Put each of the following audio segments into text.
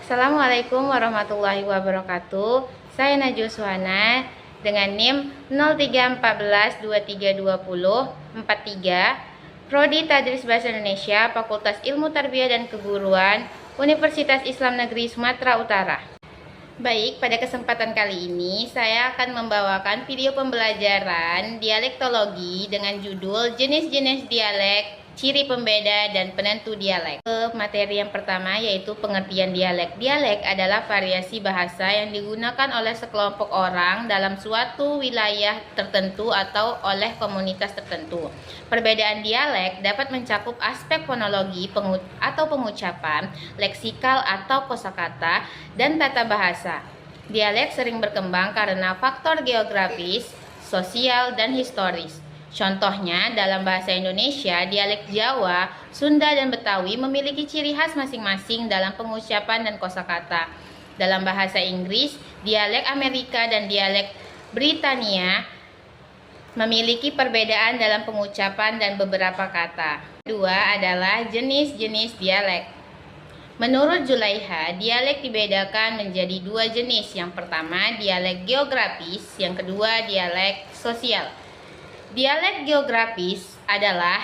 Assalamualaikum warahmatullahi wabarakatuh. Saya Najwa Suhana dengan NIM 0314232043, Prodi Tadris Bahasa Indonesia, Fakultas Ilmu Tarbiyah dan Keguruan, Universitas Islam Negeri Sumatera Utara. Baik, pada kesempatan kali ini saya akan membawakan video pembelajaran dialektologi dengan judul jenis-jenis dialek, ciri pembeda dan penentu dialek. Materi yang pertama yaitu pengertian dialek. Dialek adalah variasi bahasa yang digunakan oleh sekelompok orang dalam suatu wilayah tertentu atau oleh komunitas tertentu. Perbedaan dialek dapat mencakup aspek fonologi atau pengucapan, leksikal atau kosakata, dan tata bahasa. Dialek sering berkembang karena faktor geografis, sosial, dan historis. Contohnya, dalam bahasa Indonesia, dialek Jawa, Sunda, dan Betawi memiliki ciri khas masing-masing dalam pengucapan dan kosakata. Dalam bahasa Inggris, dialek Amerika dan dialek Britania memiliki perbedaan dalam pengucapan dan beberapa kata. Kedua adalah jenis-jenis dialek. Menurut Zulaiha, dialek dibedakan menjadi dua jenis. Yang pertama, dialek geografis, yang kedua, dialek sosial. Dialek geografis adalah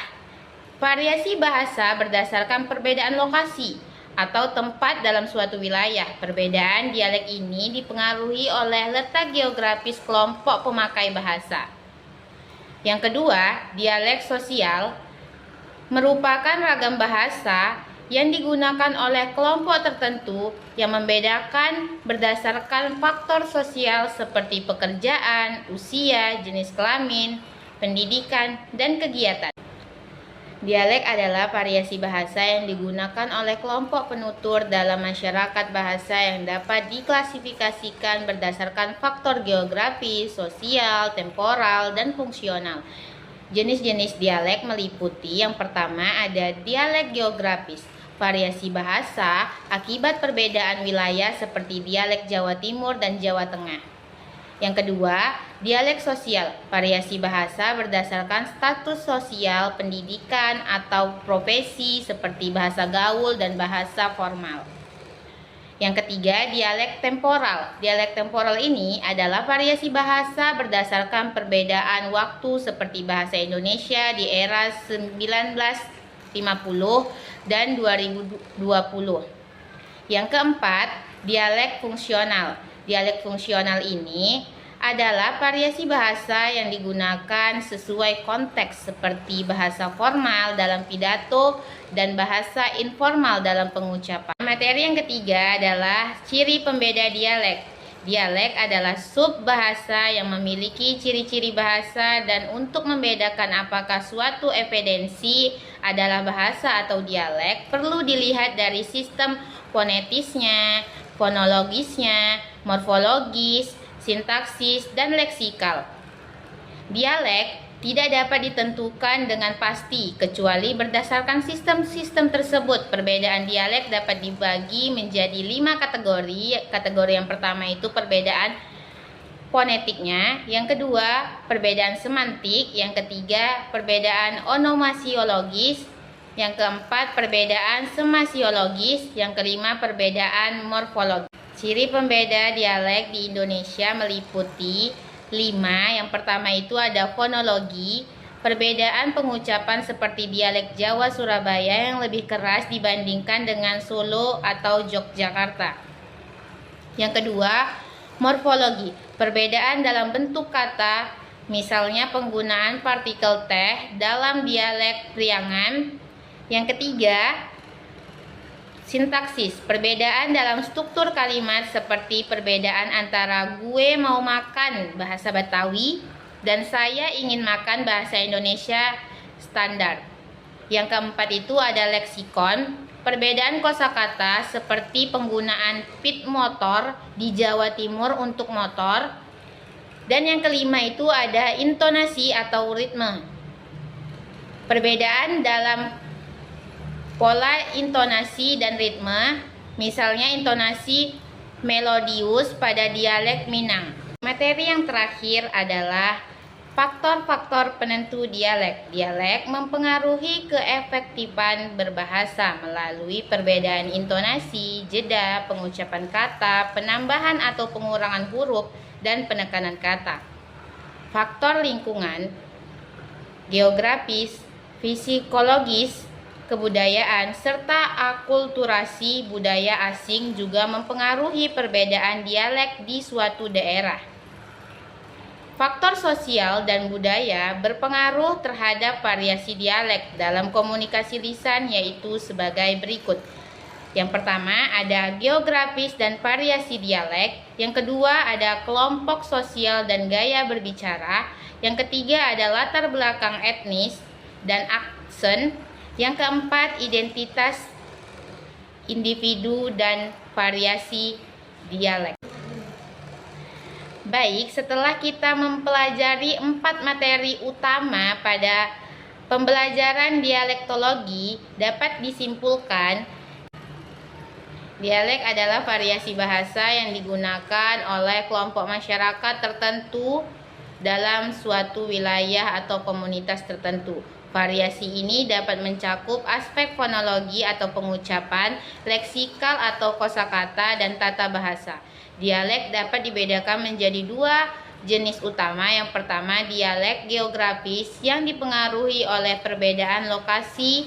variasi bahasa berdasarkan perbedaan lokasi atau tempat dalam suatu wilayah. Perbedaan dialek ini dipengaruhi oleh letak geografis kelompok pemakai bahasa. Yang kedua, dialek sosial merupakan ragam bahasa yang digunakan oleh kelompok tertentu yang membedakan berdasarkan faktor sosial seperti pekerjaan, usia, jenis kelamin, pendidikan, dan kegiatan. Dialek adalah variasi bahasa yang digunakan oleh kelompok penutur dalam masyarakat bahasa yang dapat diklasifikasikan berdasarkan faktor geografis, sosial, temporal, dan fungsional. Jenis-jenis dialek meliputi yang pertama ada dialek geografis, variasi bahasa akibat perbedaan wilayah seperti dialek Jawa Timur dan Jawa Tengah. Yang kedua, dialek sosial, variasi bahasa berdasarkan status sosial, pendidikan, atau profesi seperti bahasa gaul dan bahasa formal. Yang ketiga, dialek temporal. Dialek temporal ini adalah variasi bahasa berdasarkan perbedaan waktu seperti bahasa Indonesia di era 1950 dan 2020. Yang keempat, dialek fungsional. Dialek fungsional ini adalah variasi bahasa yang digunakan sesuai konteks seperti bahasa formal dalam pidato dan bahasa informal dalam pengucapan. Materi yang ketiga adalah ciri pembeda dialek. Dialek adalah sub bahasa yang memiliki ciri-ciri bahasa dan untuk membedakan apakah suatu evidensi adalah bahasa atau dialek perlu dilihat dari sistem fonetisnya, fonologisnya, morfologis, sintaksis, dan leksikal. Dialek tidak dapat ditentukan dengan pasti kecuali berdasarkan sistem-sistem tersebut. Perbedaan dialek dapat dibagi menjadi 5 kategori. Kategori yang pertama itu perbedaan fonetiknya, yang kedua perbedaan semantik, yang ketiga perbedaan onomasiologis, yang keempat perbedaan semasiologis, yang kelima perbedaan morfologis. Ciri pembeda dialek di Indonesia meliputi 5. Yang pertama itu ada fonologi, perbedaan pengucapan seperti dialek Jawa Surabaya yang lebih keras dibandingkan dengan Solo atau Yogyakarta. Yang kedua, morfologi, perbedaan dalam bentuk kata, misalnya penggunaan partikel teh dalam dialek Priangan. Yang ketiga, sintaksis, perbedaan dalam struktur kalimat seperti perbedaan antara gue mau makan bahasa Betawi dan saya ingin makan bahasa Indonesia standar. Yang keempat itu ada leksikon, perbedaan kosakata seperti penggunaan pit motor di Jawa Timur untuk motor. Dan yang kelima itu ada intonasi atau ritme, perbedaan dalam pola intonasi dan ritme, misalnya intonasi melodius pada dialek Minang. Materi yang terakhir adalah Faktor-faktor penentu dialek. Dialek mempengaruhi keefektifan berbahasa melalui perbedaan intonasi, jeda, pengucapan kata, penambahan atau pengurangan huruf, dan penekanan kata. Faktor lingkungan, geografis, psikologis, kebudayaan, serta akulturasi budaya asing juga mempengaruhi perbedaan dialek di suatu daerah. Faktor sosial dan budaya berpengaruh terhadap variasi dialek dalam komunikasi lisan, yaitu sebagai berikut. Yang pertama ada geografis dan variasi dialek. Yang kedua ada kelompok sosial dan gaya berbicara. Yang ketiga ada latar belakang etnis dan aksen. Yang keempat identitas individu dan variasi dialek. Baik, setelah kita mempelajari 4 materi utama pada pembelajaran dialektologi, dapat disimpulkan dialek adalah variasi bahasa yang digunakan oleh kelompok masyarakat tertentu dalam suatu wilayah atau komunitas tertentu. Variasi ini dapat mencakup aspek fonologi atau pengucapan, leksikal atau kosakata, dan tata bahasa. Dialek dapat dibedakan menjadi 2 jenis utama. Yang pertama, dialek geografis yang dipengaruhi oleh perbedaan lokasi,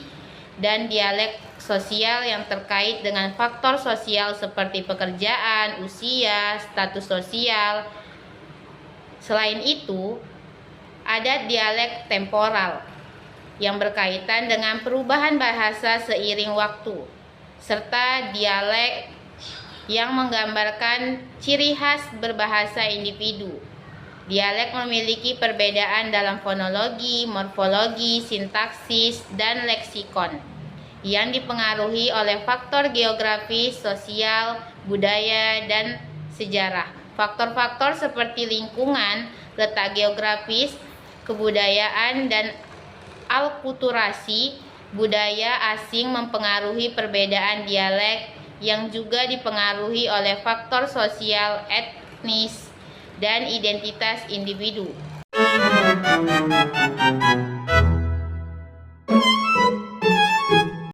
dan dialek sosial yang terkait dengan faktor sosial seperti pekerjaan, usia, status sosial. Selain itu, ada dialek temporal yang berkaitan dengan perubahan bahasa seiring waktu, serta dialek yang menggambarkan ciri khas berbahasa individu. Dialek memiliki perbedaan dalam fonologi, morfologi, sintaksis, dan leksikon yang dipengaruhi oleh faktor geografis, sosial, budaya, dan sejarah. Faktor-faktor seperti lingkungan, letak geografis, kebudayaan, dan alkulturasi budaya asing mempengaruhi perbedaan dialek yang juga dipengaruhi oleh faktor sosial, etnis, dan identitas individu.